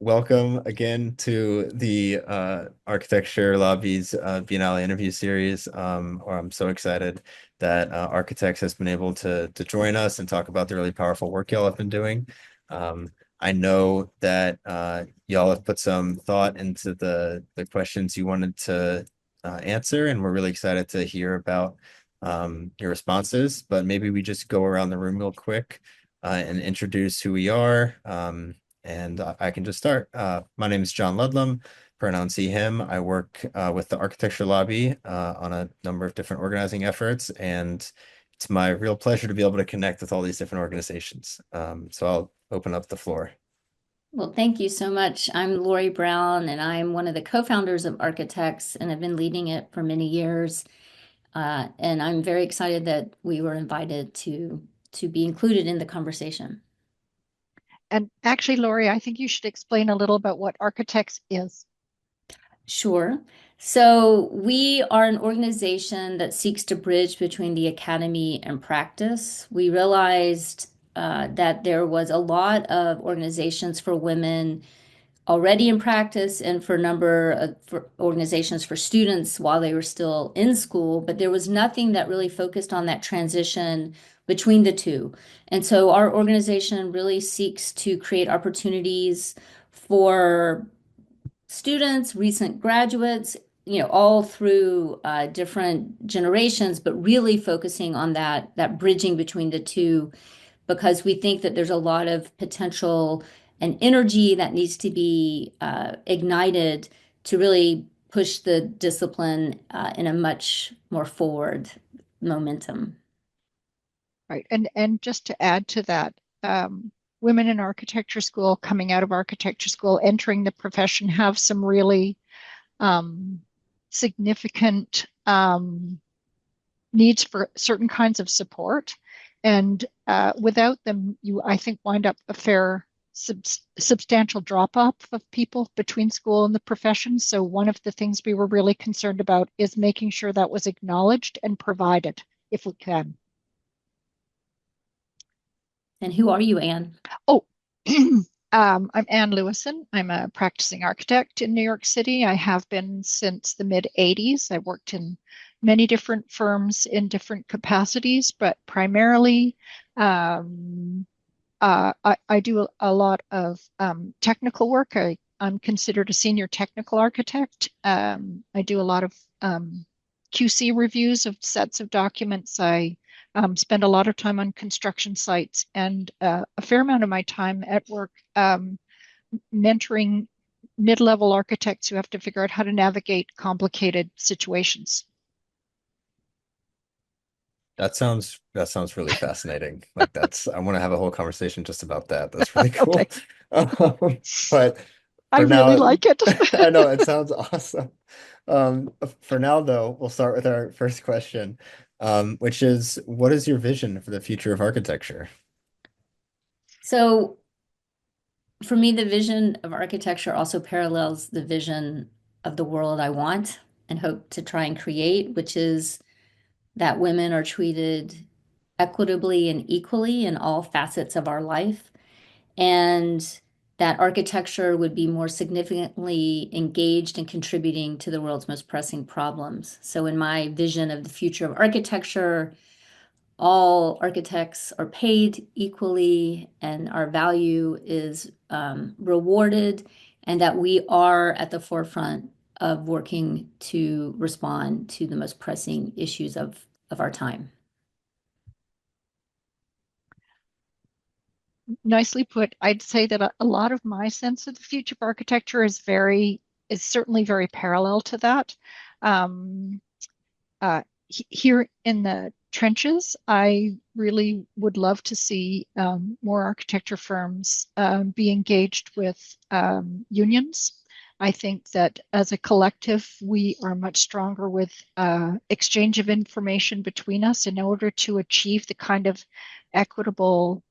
welcome again to the Architecture Lobby's Biennale interview series. I'm so excited that ArchiteXX has been able to join us and talk about the really powerful work y'all have been doing. Um, I know that y'all have put some thought into the questions you wanted to answer, and we're really excited to hear about your responses. But maybe we just go around the room real quick and introduce who we are. And I can just start. My name is John Ludlam, pronouns he, him. I work with the Architecture Lobby on a number of different organizing efforts, and it's my real pleasure to be able to connect with all these different organizations. So I'll open up the floor. Well, thank you so much. I'm Lori Brown, and I'm one of the co-founders of ArchiteXX, and I've been leading it for many years. And I'm very excited that we were invited to be included in the conversation. And actually, Lori, I think you should explain a little about what ArchiteXX is. Sure. So we are an organization that seeks to bridge between the academy and practice. We realized that there was a lot of organizations for women already in practice and for a number of for organizations for students while they were still in school, but there was nothing that really focused on that transition between the two. And so our organization really seeks to create opportunities for students, recent graduates, all through different generations, but really focusing on that bridging between the two because we think that there's a lot of potential and energy that needs to be ignited to really push the discipline in a much more forward momentum. Right. And just to add to that, women in architecture school, coming out of architecture school, entering the profession have some really significant needs for certain kinds of support. And without them, you, I think, wind up a fair substantial drop off of people between school and the profession. So one of the things we were really concerned about is making sure that was acknowledged and provided if we can. And who are you, Anne? Oh, I'm Anne Lewison. I'm a practicing architect in New York City. I have been since the mid 80s. I worked in many different firms in different capacities, but primarily I do a lot of technical work. I'm considered a senior technical architect. I do a lot of QC reviews of sets of documents. I spend a lot of time on construction sites and a fair amount of my time at work mentoring mid-level architects who have to figure out how to navigate complicated situations. That sounds really fascinating. Like I want to have a whole conversation just about that. That's really Oh, cool. thanks. But I for really now, like it. I know it sounds awesome. For now, though, we'll start with our first question, which is, what is your vision for the future of architecture? So for me, the vision of architecture also parallels the vision of the world I want and hope to try and create, which is that women are treated equitably and equally in all facets of our life, and that architecture would be more significantly engaged in contributing to the world's most pressing problems. So, in my vision of the future of architecture, all architects are paid equally and our value is rewarded, and that we are at the forefront of working to respond to the most pressing issues of our time. Nicely put. I'd say that a lot of my sense of the future of architecture is certainly very parallel to that. Um, Here in the trenches, I really would love to see more architecture firms be engaged with unions. I think that as a collective, we are much stronger with exchange of information between us in order to achieve the kind of equitable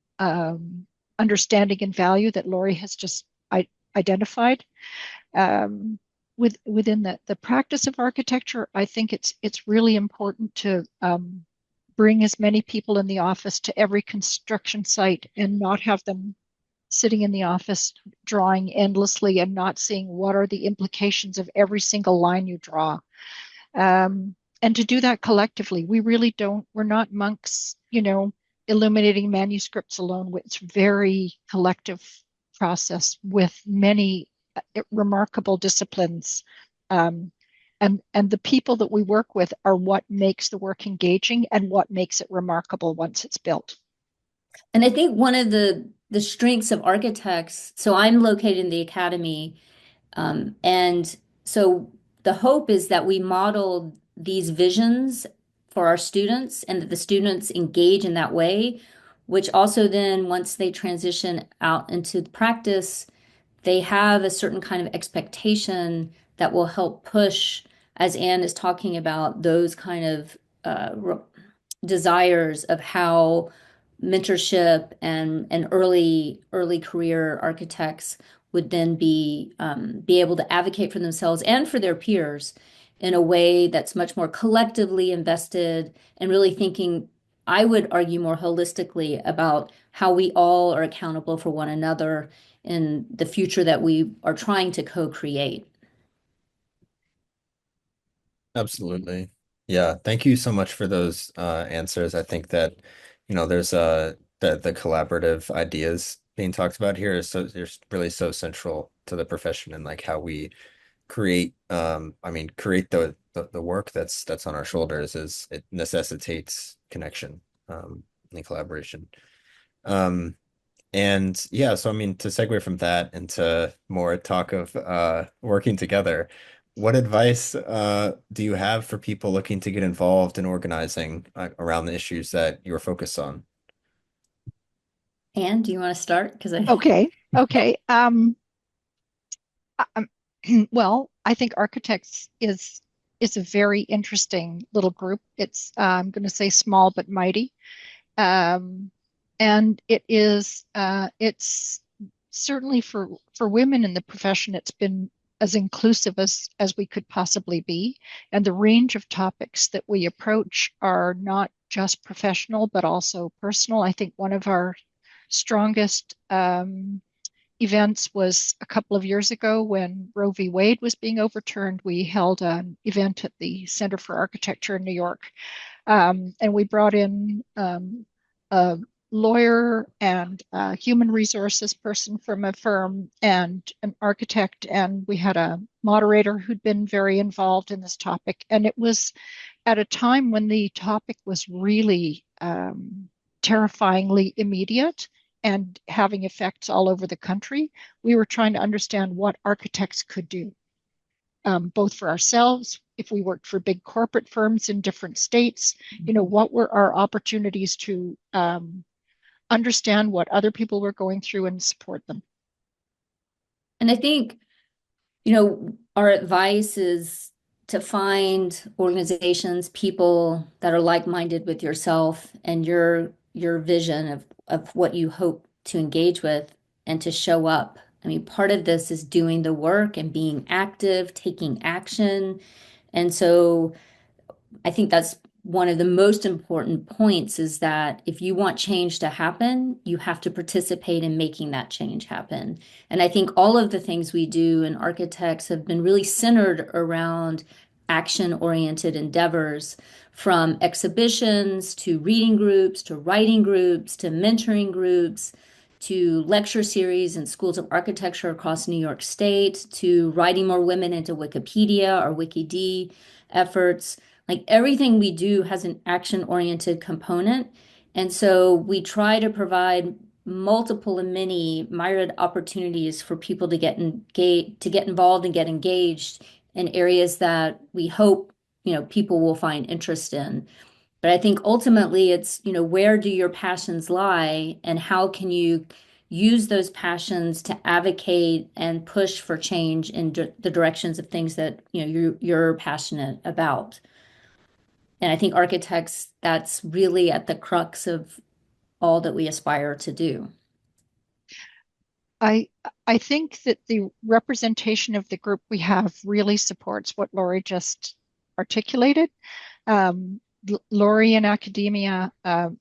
understanding and value that Lori has just identified. Um, within the practice of architecture, I think it's really important to bring as many people in the office to every construction site and not have them sitting in the office drawing endlessly and not seeing what are the implications of every single line you draw. And to do that collectively, we really don't, we're not monks, illuminating manuscripts alone. It's very collective process with many remarkable disciplines. Um, and the people that we work with are what makes the work engaging and what makes it remarkable once it's built. And I think one of the strengths of architects, so I'm located in the academy, and so the hope is that we model these visions for our students and that the students engage in that way, which also then once they transition out into practice, they have a certain kind of expectation that will help push, as Anne is talking about, those kind of desires of how mentorship and early career architects would then be able to advocate for themselves and for their peers in a way that's much more collectively invested and really thinking, I would argue, more holistically about how we all are accountable for one another in the future that we are trying to co-create. Absolutely. Yeah. Thank you so much for those answers. I think that, there's the collaborative ideas being talked about here is so they're really so central to the profession and like how we create create the work that's on our shoulders is it necessitates connection and collaboration. Um and yeah, so I mean, to segue from that into more talk of working together, what advice do you have for people looking to get involved in organizing around the issues that you're focused on? Anne, do you want to start? Because I Okay. Okay. Um, well, I think architects is a very interesting little group. It's I'm going to say small but mighty. Um, and it's certainly for women in the profession, it's been as inclusive as we could possibly be. And the range of topics that we approach are not just professional, but also personal. I think one of our strongest events was a couple of years ago when Roe v. Wade was being overturned. We held an event at the Center for Architecture in New York, and we brought in a lawyer and a human resources person from a firm and an architect, and we had a moderator who'd been very involved in this topic. And it was at a time when the topic was really terrifyingly immediate and having effects all over the country. We were trying to understand what architects could do, both for ourselves, if we worked for big corporate firms in different states, what were our opportunities to understand what other people were going through and support them. and I think our advice is to find organizations, people that are like-minded with yourself and your vision of what you hope to engage with and to show up. I mean, part of this is doing the work and being active, taking action. And so I think that's one of the most important points is that if you want change to happen, you have to participate in making that change happen. And I think all of the things we do in architects have been really centered around action-oriented endeavors, from exhibitions to reading groups to writing groups to mentoring groups to lecture series in schools of architecture across New York State to writing more women into Wikipedia or WikiD efforts. Like everything we do has an action-oriented component. And so we try to provide multiple and many myriad opportunities for people to get engaged, to get involved and get engaged in areas that we hope, people will find interest in. But I think ultimately it's, where do your passions lie and how can you use those passions to advocate and push for change in the directions of things that, you're passionate about. And I think architects, that's really at the crux of all that we aspire to do. I I think that the representation of the group we have really supports what Laurie just articulated. Laurie in academia,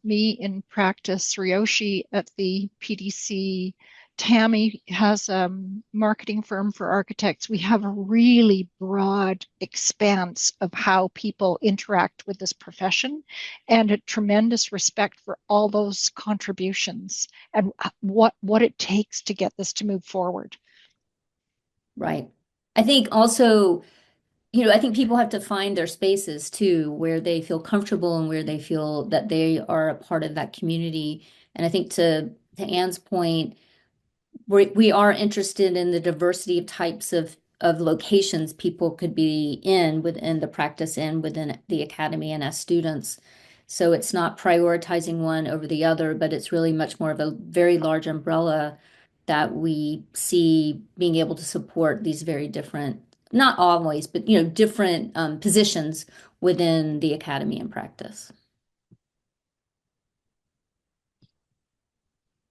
me in practice, Ryoshi at the PDC, Tammy has a marketing firm for architects. We have a really broad expanse of how people interact with this profession and a tremendous respect for all those contributions and what it takes to get this to move forward. Right. I think also, I think people have to find their spaces too, where they feel comfortable and where they feel that they are a part of that community. And I think to Anne's point, we are interested in the diversity of types of locations people could be in within the practice and within the academy and as students. So it's not prioritizing one over the other, but it's really much more of a very large umbrella that we see being able to support these very different, not always, but different positions within the academy and practice.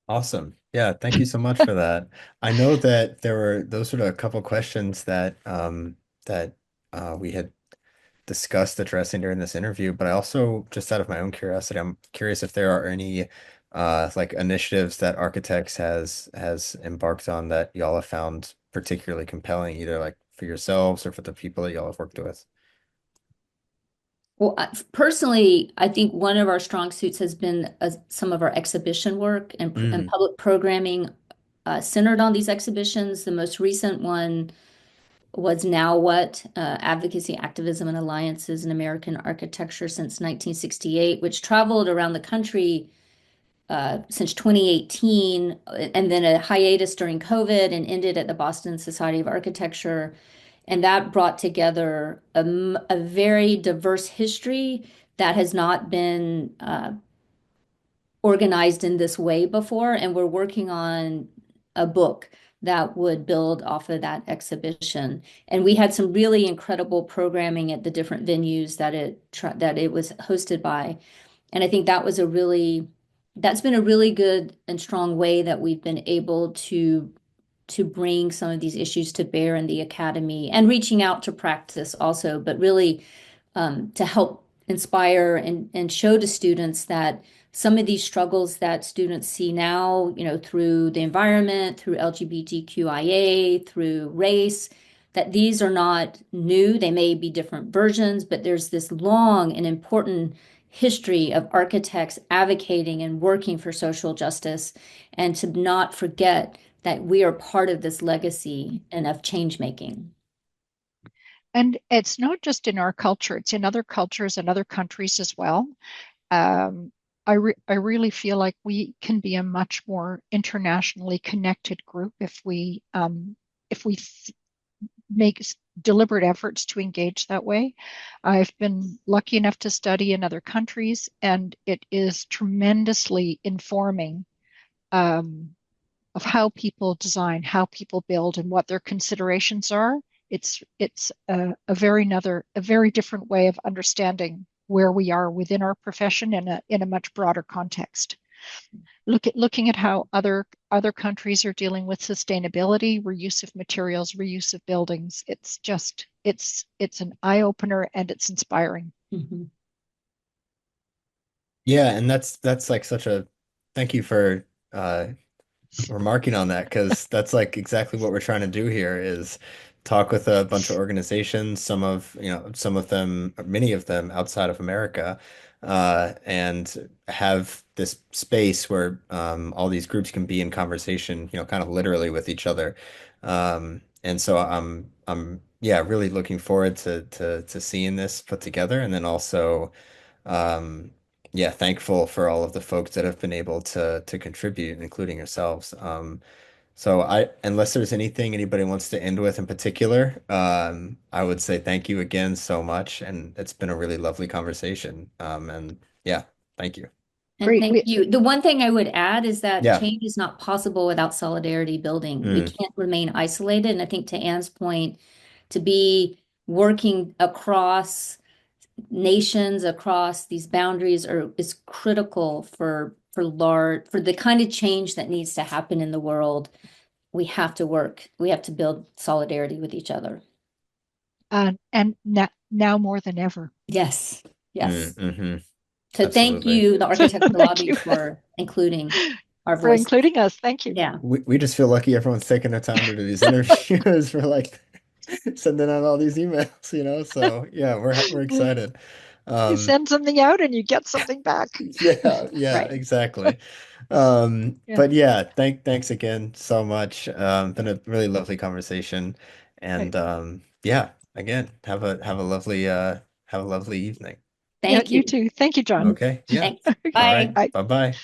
Awesome. Yeah, thank you so much for that. I know that those were a couple questions that we had discussed addressing during this interview, but I also, just out of my own curiosity, I'm curious if there are any like initiatives that Architects has embarked on that y'all have found particularly compelling, either like for yourselves or for the people that y'all have worked with. Well, personally, I think one of our strong suits has been some of our exhibition work and Mm, public programming centered on these exhibitions. The most recent one was Now What? Advocacy, Activism, and Alliances in American Architecture since 1968, which traveled around the country since 2018, and then a hiatus during COVID and ended at the Boston Society of Architecture. And that brought together a very diverse history that has not been organized in this way before. And we're working on a book that would build off of that exhibition. And we had some really incredible programming at the different venues that it was hosted by. And I think that's been a really good and strong way that we've been able to bring some of these issues to bear in the academy and reaching out to practice also, but really to help inspire and show to students that some of these struggles that students see now, through the environment, through LGBTQIA, through race, that these are not new. They may be different versions, but there's this long and important history of architects advocating and working for social justice, and to not forget that we are part of this legacy and of change making. And it's not just in our culture, it's in other cultures and other countries as well. Um, I really feel like we can be a much more internationally connected group if we make deliberate efforts to engage that way. I've been lucky enough to study in other countries, and it is tremendously informing um, of how people design, how people build, and what their considerations are. It's a very different way of understanding where we are within our profession in a much broader context. Looking at how other countries are dealing with sustainability, reuse of materials, reuse of buildings. It's an eye opener and it's inspiring. Mhm. yeah, and that's like such a thank you for uh remarking on that, because that's like exactly what we're trying to do here is talk with a bunch of organizations, some of them, many of them outside of America, and have this space where all these groups can be in conversation, kind of literally with each other. And so I'm yeah, really looking forward to seeing this put together, and then also um, yeah, thankful for all of the folks that have been able to contribute, including yourselves. So unless there's anything anybody wants to end with in particular, I would say thank you again so much, and it's been a really lovely conversation. And yeah, thank you. And Great. thank you. The one thing I would add is that Yeah. change is not possible without solidarity building. We Mm, can't remain isolated. And I think to Anne's point, to be working across nations, across these boundaries is critical for the kind of change that needs to happen in the world. We have to work. We have to build solidarity with each other. And now more than ever. Yes. Yes. mm, hmm. So thank Absolutely. you, the Architecture Thank Lobby, you. for including. our for voices. including us. Thank you. Yeah. We just feel lucky everyone's taking their time to do these interviews. We're like sending out all these emails, So yeah, we're excited. You Um, send something out and you get something back. yeah, Right. exactly. Yeah. But yeah, thanks again so much. Been a really lovely conversation. Right. And yeah, again, have a lovely evening. Yeah, Thank you you. too. Thank you, John. Okay, yeah. Thanks. All Bye. right. Bye. Bye-bye.